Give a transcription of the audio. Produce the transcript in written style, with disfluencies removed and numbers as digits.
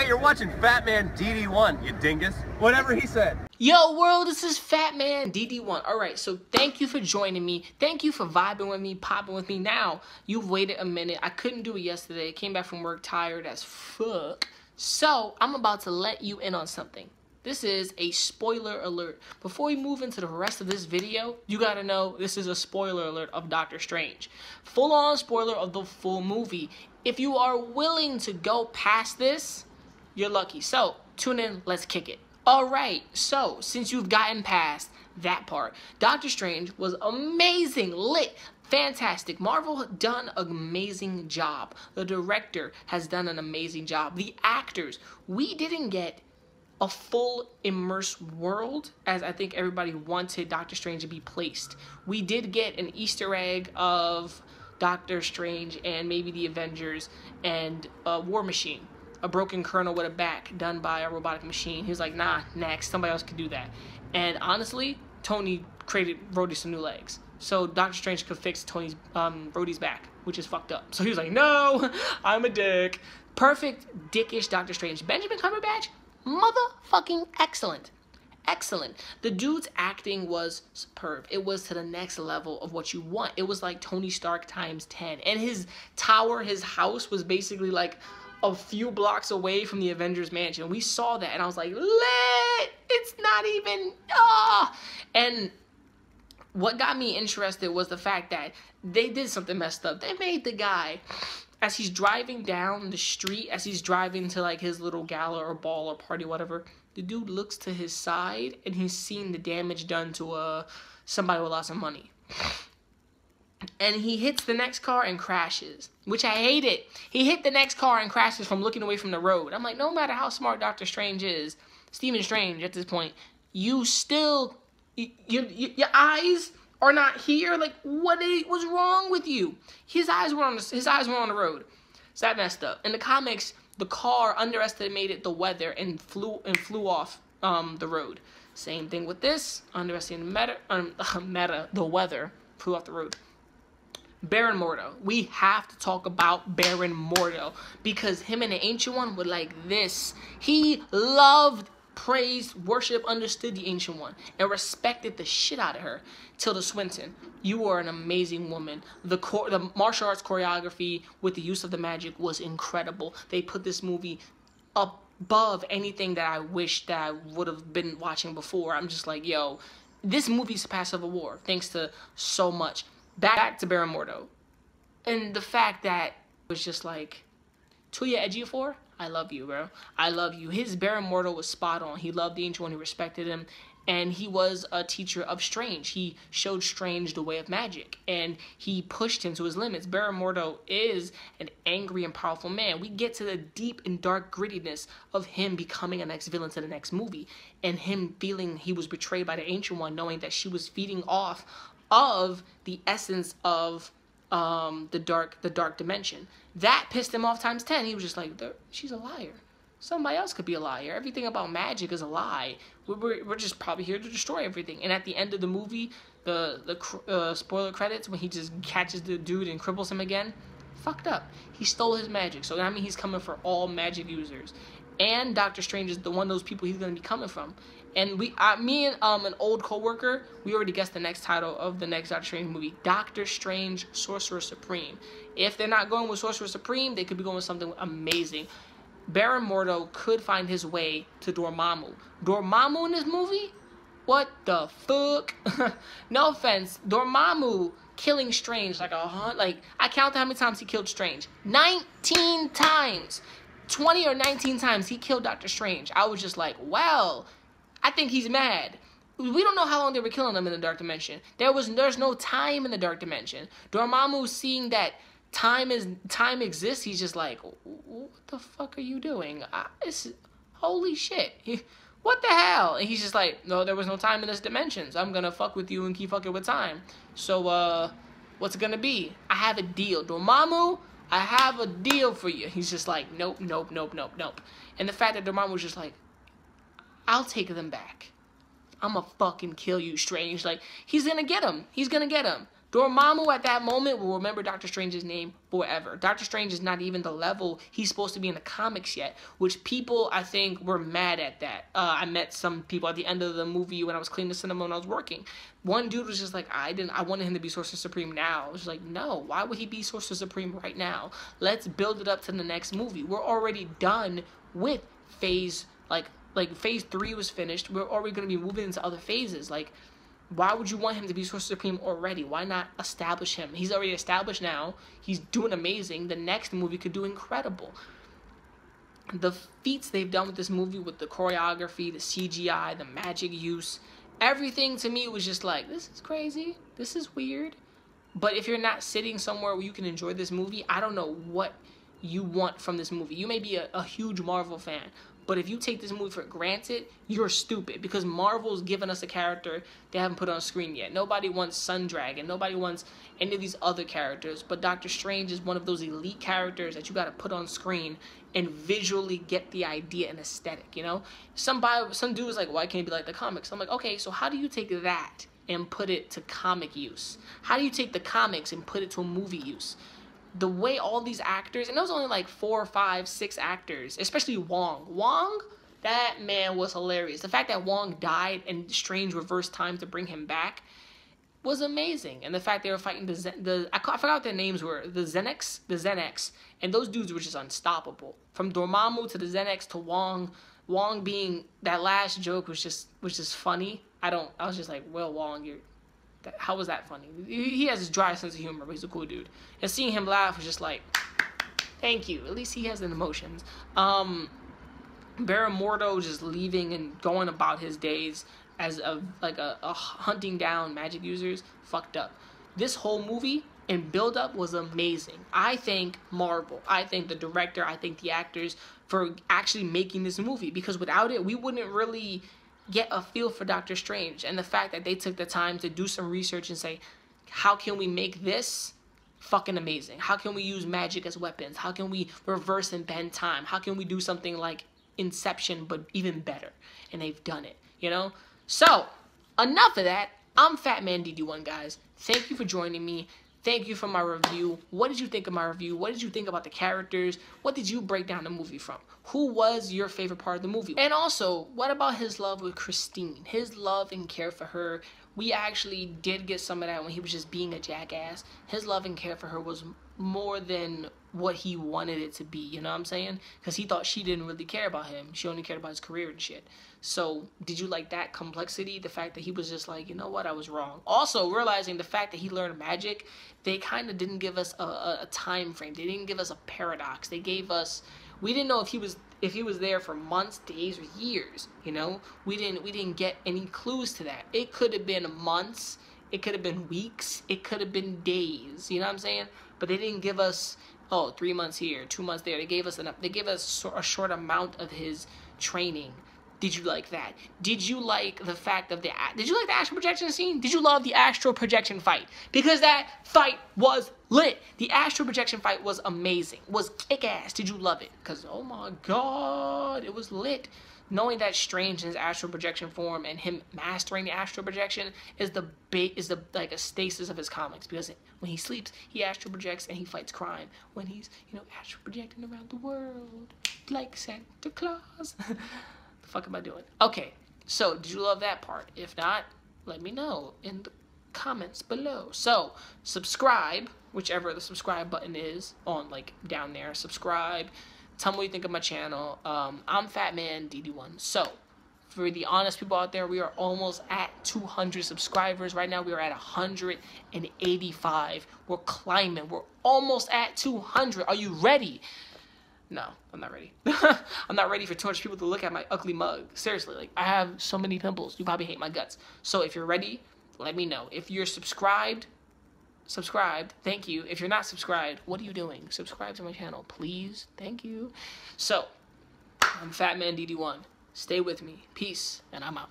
Hey, you're watching Fat Man DD1, you dingus. Whatever he said. Yo world, this is Fat Man DD1. Alright, so thank you for joining me. Thank you for vibing with me, popping with me. Now, you've waited a minute. I couldn't do it yesterday. I came back from work tired as fuck. So, I'm about to let you in on something. This is a spoiler alert. Before we move into the rest of this video, you gotta know this is a spoiler alert of Doctor Strange. Full-on spoiler of the full movie. If you are willing to go past this, you're lucky. So, tune in, let's kick it. Alright, so, since you've gotten past that part, Doctor Strange was amazing, lit, fantastic. Marvel done an amazing job. The director has done an amazing job. The actors, we didn't get a full immersed world as I think everybody wanted Doctor Strange to be placed. We did get an Easter egg of Doctor Strange and maybe the Avengers and War Machine. A broken kernel with a back done by a robotic machine. He was like, nah, next, somebody else could do that. And honestly, Tony created Rhodey some new legs. So Doctor Strange could fix Tony's Rhodey's back, which is fucked up. So he was like, no, I'm a dick. Perfect dickish Doctor Strange. Benjamin Cumberbatch, motherfucking excellent. Excellent. The dude's acting was superb. It was to the next level of what you want. It was like Tony Stark times 10. And his tower, his house was basically like a few blocks away from the Avengers mansion. We saw that and I was like, lit! It's not even, And what got me interested was the fact that they did something messed up. They made the guy, as he's driving down the street, as he's driving to like his little gala or ball or party, whatever, the dude looks to his side and he's seen the damage done to somebody with lots of money. And he hits the next car and crashes, which I hate it. He hit the next car and crashes from looking away from the road. I'm like, no matter how smart Doctor Strange is, Stephen Strange at this point, you still, your eyes are not here. Like, what was wrong with you? His eyes were on the road. So that messed up. In the comics, the car underestimated the weather and flew off the road. Same thing with this. Underestimated the weather, flew off the road. Baron Mordo. We have to talk about Baron Mordo because him and the Ancient One were like this. He loved, praised, worshipped, understood the Ancient One, and respected the shit out of her. Tilda Swinton, you are an amazing woman. The martial arts choreography with the use of the magic was incredible. They put this movie above anything that I wish that I would have been watching before. I'm just like, yo, this movie surpassed Civil War thanks to so much. Back to Baron Mordo. And the fact that it was just like, Tuya Ejiofor, I love you, bro. I love you. His Baron Mordo was spot on. He loved the Ancient One. He respected him. And he was a teacher of Strange. He showed Strange the way of magic. And he pushed him to his limits. Baron Mordo is an angry and powerful man. We get to the deep and dark grittiness of him becoming a next villain to the next movie. And him feeling he was betrayed by the Ancient One, knowing that she was feeding off of the essence of the dark dimension. That pissed him off times 10. He was just like, she's a liar. Somebody else could be a liar. Everything about magic is a lie. We're just probably here to destroy everything. And at the end of the movie, the spoiler credits, when he just catches the dude and cripples him again, fucked up. He stole his magic. So that means he's coming for all magic users. And Doctor Strange is the one of those people he's going to be coming from. And me and an old coworker, we already guessed the next title of the next Doctor Strange movie, Doctor Strange Sorcerer Supreme. If they're not going with Sorcerer Supreme, they could be going with something amazing. Baron Mordo could find his way to Dormammu. Dormammu in this movie? What the fuck? No offense, Dormammu killing Strange like I counted how many times he killed Strange. 19 times. 20 or 19 times he killed Doctor Strange. I was just like, well, I think he's mad. We don't know how long they were killing him in the Dark Dimension. There's no time in the Dark Dimension. Dormammu, seeing that time exists, he's just like, what the fuck are you doing? Holy shit. What the hell? And he's just like, no, there was no time in this dimension. So I'm gonna fuck with you and keep fucking with time. So, what's it gonna be? I have a deal. Dormammu, I have a deal for you. He's just like, nope, nope, nope, nope, nope. And the fact that Dormammu was just like, I'll take them back. I'ma fucking kill you, Strange. Like, he's gonna get him. He's gonna get him. Dormammu at that moment will remember Doctor Strange's name forever. Doctor Strange is not even the level he's supposed to be in the comics yet, which people, I think, were mad at that. I met some people at the end of the movie when I was cleaning the cinema when I was working. One dude was just like, I wanted him to be Sorcerer Supreme now. I was like, no, why would he be Sorcerer Supreme right now? Let's build it up to the next movie. We're already done with phase, like phase 3 was finished. We're already going to be moving into other phases. Like, why would you want him to be Sorcerer Supreme already? Why not establish him? He's already established now. He's doing amazing. The next movie could do incredible. The feats they've done with this movie, with the choreography, the CGI, the magic use, everything to me was just like, this is crazy. This is weird. But if you're not sitting somewhere where you can enjoy this movie, I don't know what you want from this movie. You may be a huge Marvel fan, but if you take this movie for granted, you're stupid, because Marvel's given us a character they haven't put on screen yet. Nobody wants Sundragon. Nobody wants any of these other characters, but Doctor Strange is one of those elite characters that you got to put on screen and visually get the idea and aesthetic, you know? Some dude was like, why can't it be like the comics? I'm like, okay, so how do you take that and put it to comic use? How do you take the comics and put it to a movie use? The way all these actors, and there was only like 4, 5, 6 actors, especially Wong. Wong, that man was hilarious. The fact that Wong died and Strange reversed time to bring him back was amazing. And the fact they were fighting I forgot what their names were, the Xenex, and those dudes were just unstoppable. From Dormammu to the Xenex to Wong being, that last joke was just funny. I was just like, well, Wong, how was that funny? He has his dry sense of humor, but he's a cool dude. And seeing him laugh was just like, thank you. At least he has the emotions. Baron Mordo just leaving and going about his days as a hunting down magic users, fucked up. This whole movie and build up was amazing. I thank Marvel, I thank the director, I thank the actors for actually making this movie, because without it, we wouldn't really get a feel for Doctor Strange. And the fact that they took the time to do some research and say, how can we make this fucking amazing? How can we use magic as weapons? How can we reverse and bend time? How can we do something like Inception but even better? And they've done it, you know? So, enough of that. I'm Fatman DD1, guys. Thank you for joining me. Thank you for my review. What did you think of my review? What did you think about the characters? What did you break down the movie from? Who was your favorite part of the movie? And also, what about his love with Christine? His love and care for her. We actually did get some of that when he was just being a jackass. His love and care for her was more than what he wanted it to be, you know what I'm saying? Because he thought she didn't really care about him. She only cared about his career and shit. So, did you like that complexity? The fact that he was just like, you know what, I was wrong. Also, realizing the fact that he learned magic, they kind of didn't give us a time frame. They didn't give us a paradox. They gave us, we didn't know if he was there for months, days, or years, you know? We didn't get any clues to that. It could have been months, it could have been weeks, it could have been days, you know what I'm saying? But they didn't give us, oh, 3 months here, 2 months there. They gave us a short amount of his training. Did you like that? Did you like the fact of did you like the astral projection scene? Did you love the astral projection fight? Because that fight was lit. The astral projection fight was amazing. Was kick-ass. Did you love it? Because, oh my God, it was lit. Knowing that Strange in his astral projection form and him mastering the astral projection is like a stasis of his comics, because when he sleeps, he astral projects and he fights crime. When he's, you know, astral projecting around the world like Santa Claus. The fuck am I doing? Okay, so did you love that part? If not, let me know in the comments below. So subscribe, whichever the subscribe button is on, like, down there. Subscribe. Tell me what you think of my channel. I'm Fatman DD1. So, for the honest people out there, we are almost at 200 subscribers. Right now, we are at 185. We're climbing. We're almost at 200. Are you ready? No, I'm not ready. I'm not ready for 200 people to look at my ugly mug. Seriously, like, I have so many pimples. You probably hate my guts. So, if you're ready, let me know. If you're subscribed, thank you. If you're not subscribed, what are you doing? Subscribe to my channel, please. Thank you. So, I'm Fatman DD1. Stay with me. Peace, and I'm out.